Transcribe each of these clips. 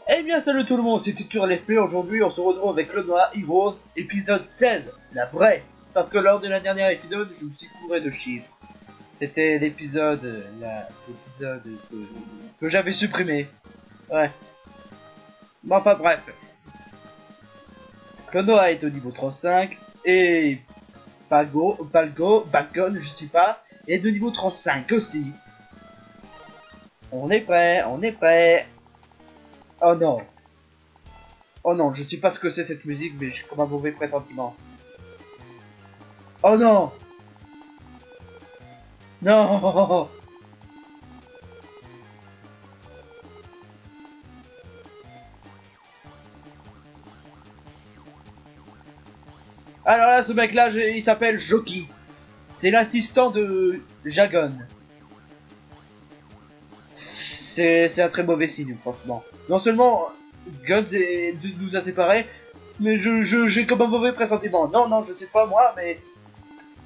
Eh bien salut tout le monde, c'est Tutur LFP. Aujourd'hui on se retrouve avec Clonoa Heroes épisode 16, la vraie. Parce que lors de la dernière épisode, je me suis couré de chiffres. C'était l'épisode que j'avais supprimé. Ouais. Bon, enfin bref. Clonoa est au niveau 35 et Balgon, je sais pas, est de niveau 35 aussi. On est prêt, on est prêt. Oh non. Oh non, je sais pas ce que c'est cette musique, mais j'ai comme un mauvais pressentiment. Oh non! Non! Alors là, ce mec-là, il s'appelle Joki. C'est l'assistant de Jagon. C'est un très mauvais signe, franchement. Non seulement Guns nous a séparés, mais j'ai comme un mauvais pressentiment. Non, non, je sais pas moi, mais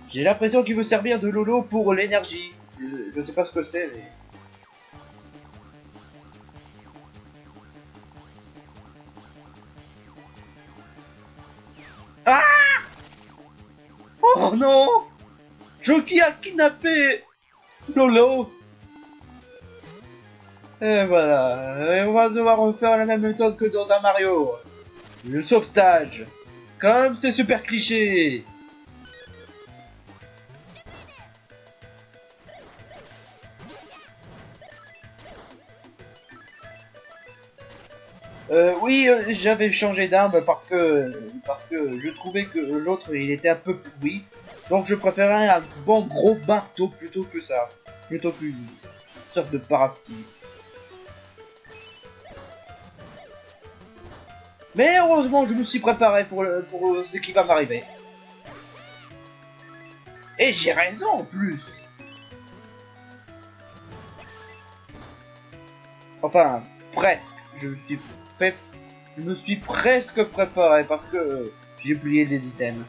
j'ai l'impression qu'il veut servir de Lolo pour l'énergie. Je sais pas ce que c'est, mais... Ah! Oh non! Joki a kidnappé Lolo! Et voilà, et on va devoir refaire la même méthode que dans un Mario. Le sauvetage. Comme c'est super cliché. Oui, j'avais changé d'arme parce que je trouvais que l'autre il était un peu pourri. Donc je préférais un bon gros marteau plutôt que ça. Plutôt qu'une sorte de parapluie. Mais heureusement, je me suis préparé pour ce qui va m'arriver. Et j'ai raison en plus. Enfin, presque. Je me suis presque préparé parce que j'ai oublié des items.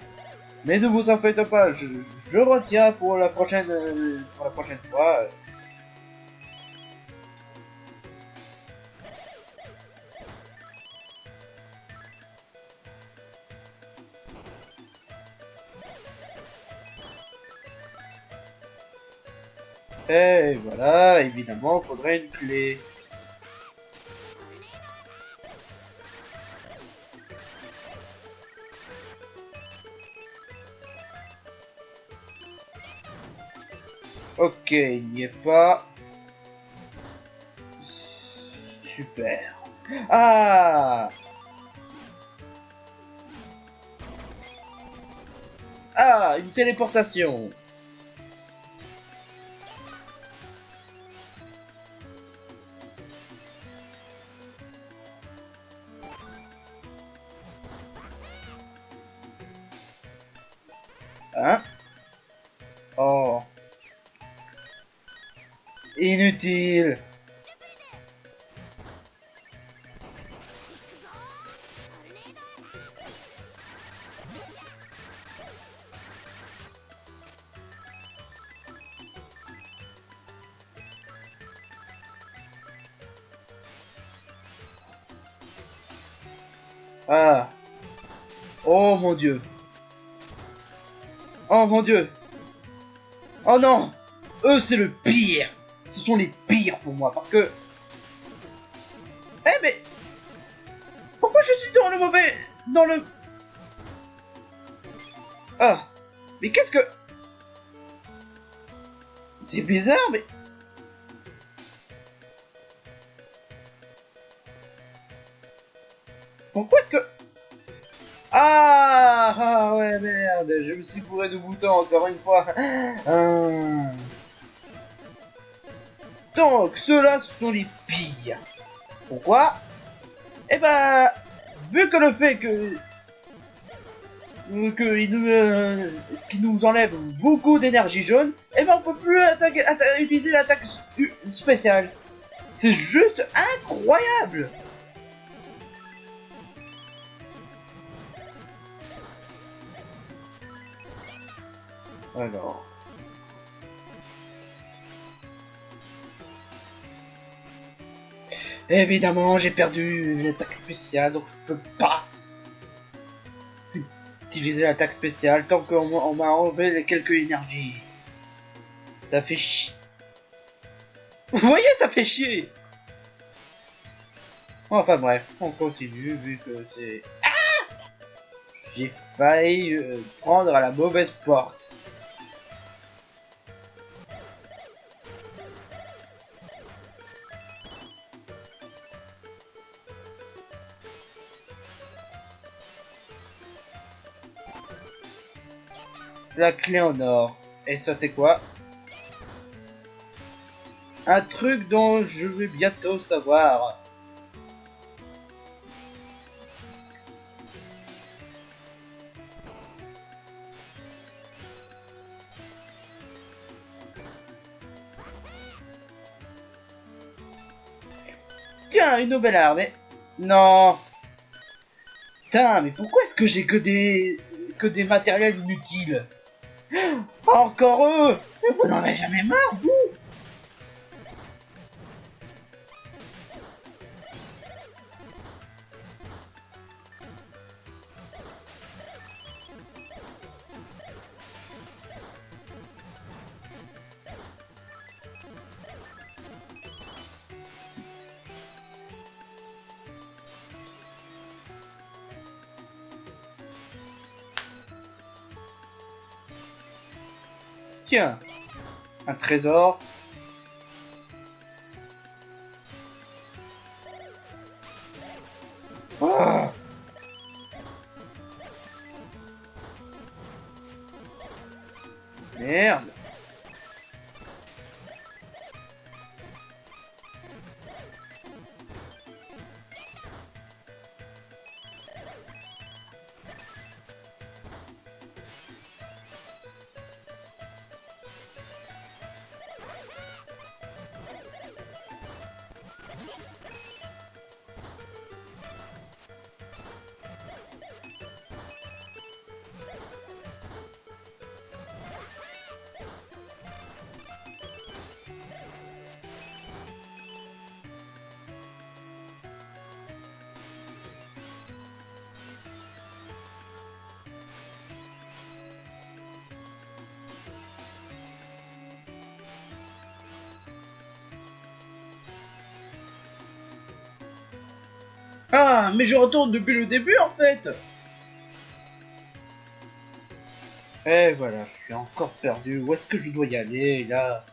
Mais ne vous en faites pas, je retiens pour la prochaine fois. Et voilà, évidemment, il faudrait une clé. Ok, il n'y est pas. Super. Ah! Ah, une téléportation. Hein? Oh. Inutile. Ah. Oh mon dieu. Oh mon dieu. Oh non. Eux, c'est le pire. Ce sont les pires pour moi parce que... Eh mais... Pourquoi je suis dans le mauvais... Dans le... Ah. Mais qu'est-ce que... C'est bizarre, mais... Pourquoi est-ce que... Ah ouais, merde, je me suis bourré de boutons encore une fois. Ah. Donc, ceux-là, ce sont les pires. Pourquoi? Eh ben, vu que le fait qu'il nous enlève beaucoup d'énergie jaune, eh ben on peut plus utiliser l'attaque spéciale. C'est juste incroyable. Alors... Évidemment, j'ai perdu l'attaque spéciale, donc je peux pas utiliser l'attaque spéciale tant qu'on m'a enlevé les quelques énergies. Ça fait chier. Vous voyez, ça fait chier. Enfin bref, on continue vu que c'est... J'ai failli prendre à la mauvaise porte. La clé en or. Et ça c'est quoi? Un truc dont je vais bientôt savoir. Tiens, une nouvelle arme. Non. Putain, mais pourquoi est-ce que j'ai que des matériels inutiles? Encore eux. Mais vous n'en avez jamais marre, vous? Tiens, un trésor. Oh, merde. Ah, mais je retourne depuis le début en fait. Et voilà, je suis encore perdu. Où est-ce que je dois y aller là?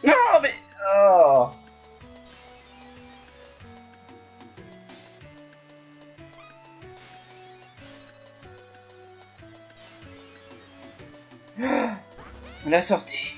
Non, mais... Oh. La sortie.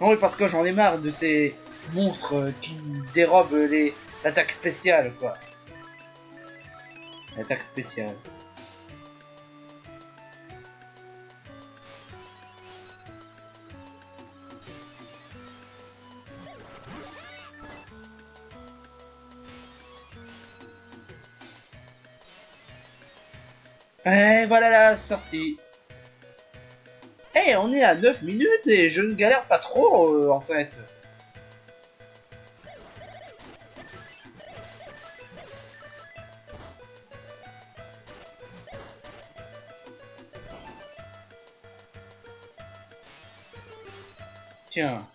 Non, oui, parce que j'en ai marre de ces monstres qui dérobent l'attaque spéciale, quoi. L'attaque spéciale. Et voilà la sortie. Eh, on est à 9 minutes et je ne galère pas trop, en fait. Tiens,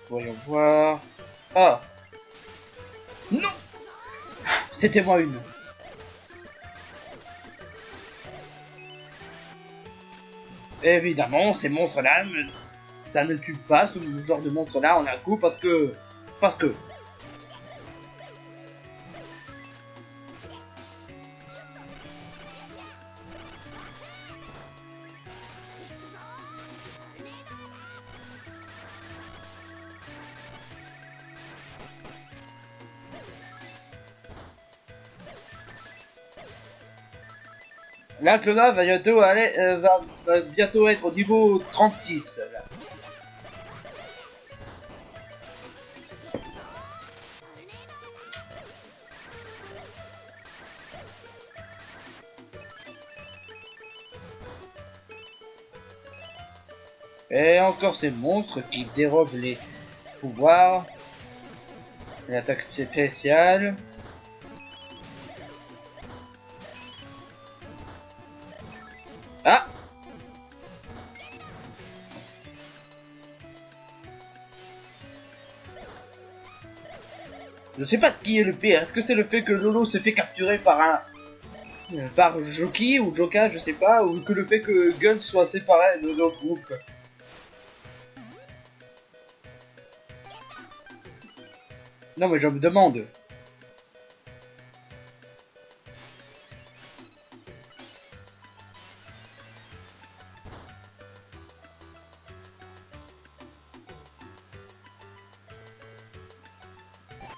voyons voir. Ah. Non. C'était moi une. Évidemment, ces monstres-là, ça ne tue pas ce genre de monstre-là en un coup parce que... Parce que... Là, Clona va bientôt aller, va bientôt être au niveau 36. Là. Et encore ces monstres qui dérobent les pouvoirs. L'attaque spéciale. Ah! Je sais pas ce qui est le pire. Est-ce que c'est le fait que Lolo se fait capturer par par Joki ou Joka, je sais pas, ou que le fait que Guns soit séparé de notre groupe? Non mais je me demande.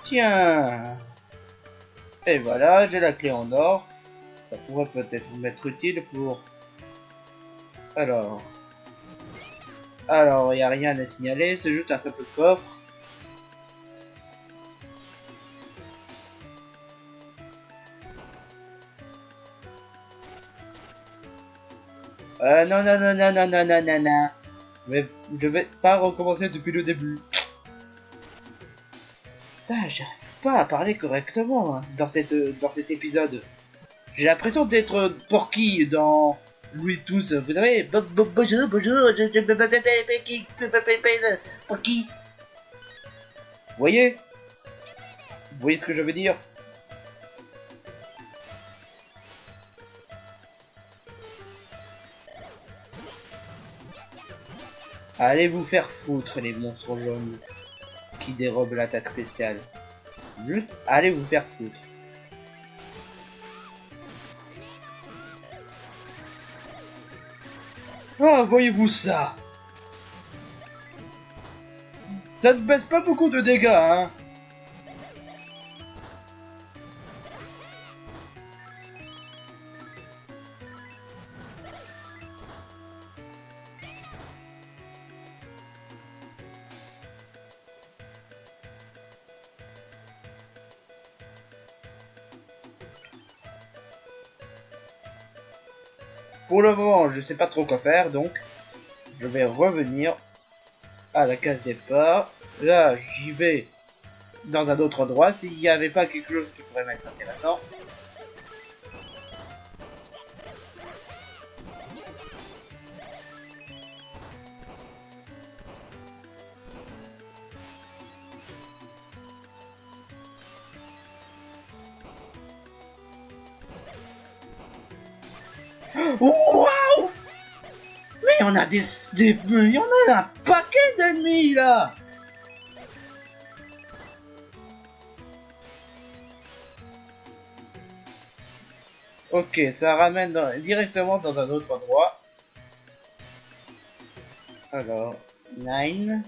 Tiens. Et voilà, j'ai la clé en or. Ça pourrait peut-être m'être utile pour... Alors... Alors, il n'y a rien à signaler, c'est juste un simple coffre. Non, non, non, non, non, non, non, non, non. Mais je vais pas recommencer depuis le début. Ah, j'arrive pas à parler correctement hein, dans cet épisode. J'ai l'impression d'être Porky dans Louis tous. Vous savez, bonjour, bonjour, Porky. Vous voyez? Vous voyez ce que je veux dire? Allez vous faire foutre les monstres jaunes qui dérobent l'attaque spéciale. Juste, allez vous faire foutre. Ah, voyez-vous ça? Ça ne baisse pas beaucoup de dégâts, hein? Pour le moment, je sais pas trop quoi faire, donc je vais revenir à la case départ. Là, j'y vais dans un autre endroit s'il n'y avait pas quelque chose qui pourrait m'être intéressant. Waouh! Mais on a il y en a un paquet d'ennemis là! Ok, ça ramène directement dans un autre endroit. Alors, 9.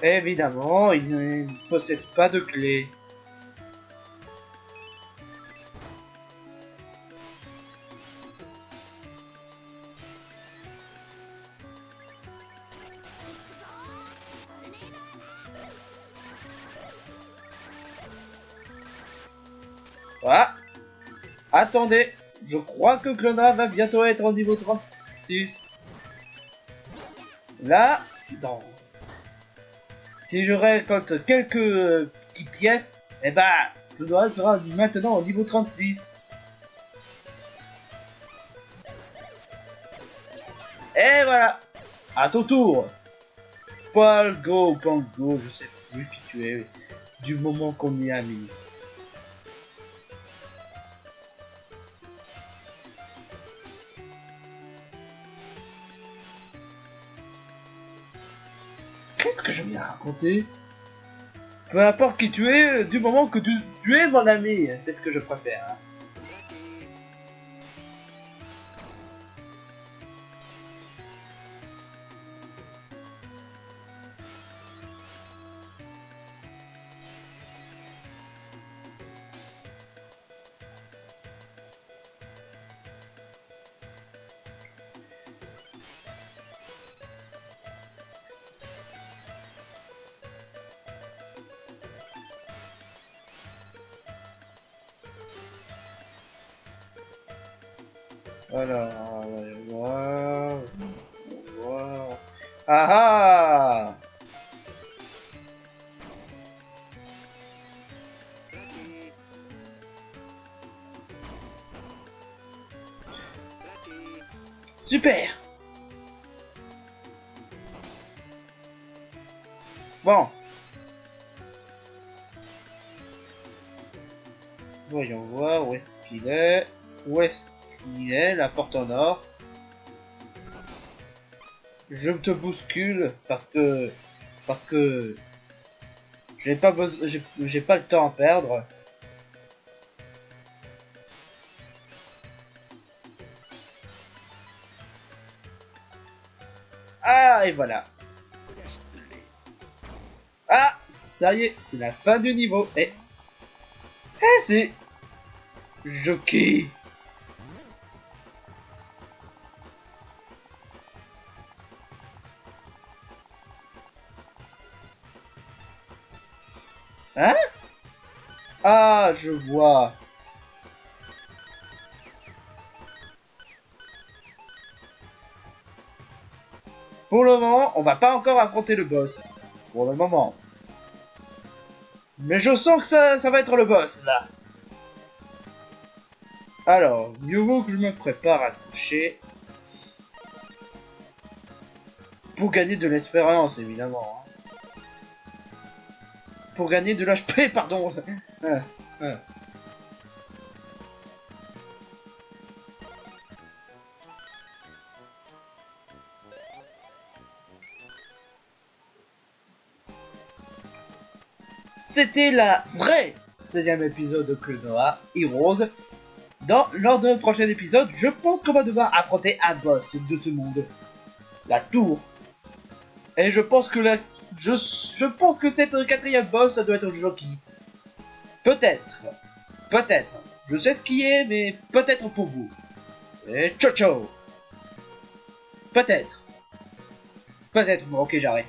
Évidemment, il ne possède pas de clé. Voilà. Attendez, je crois que Clona va bientôt être au niveau 36. Là, bon. Si je récolte quelques petites pièces, eh ben, le Noël sera maintenant au niveau 36. Et voilà. À ton tour. Palgo, Pango, je sais plus qui tu es, du moment qu'on y a mis. Qu'est-ce que je viens raconter? Peu importe qui tu es, du moment que tu es mon ami, c'est ce que je préfère. Hein. Alors, on va voir. On va voir. Ah ah! Super! Bon. Voyons voir où est-ce qu'il est. Où est-ce qu'il est, la porte en or. Je te bouscule parce que j'ai pas le temps à perdre. Ah et voilà. Ah ça y est, c'est la fin du niveau. C'est Jockey. Hein? Ah je vois. Pour le moment, on va pas encore affronter le boss. Pour le moment. Mais je sens que ça va être le boss, là. Alors, mieux vaut que je me prépare à coucher. Pour gagner de l'expérience, évidemment. Hein. Pour gagner de l'HP, pardon. C'était la vraie 16e épisode de Klonoa Heroes. Lors d'un prochain épisode, je pense qu'on va devoir affronter un boss de ce monde. La tour. Et je pense que je pense que cette quatrième boss, ça doit être Jockey. Peut-être. Peut-être. Je sais ce qui est, mais peut-être pour vous. Et ciao ciao. Peut-être. Peut-être. Bon, ok, j'arrête.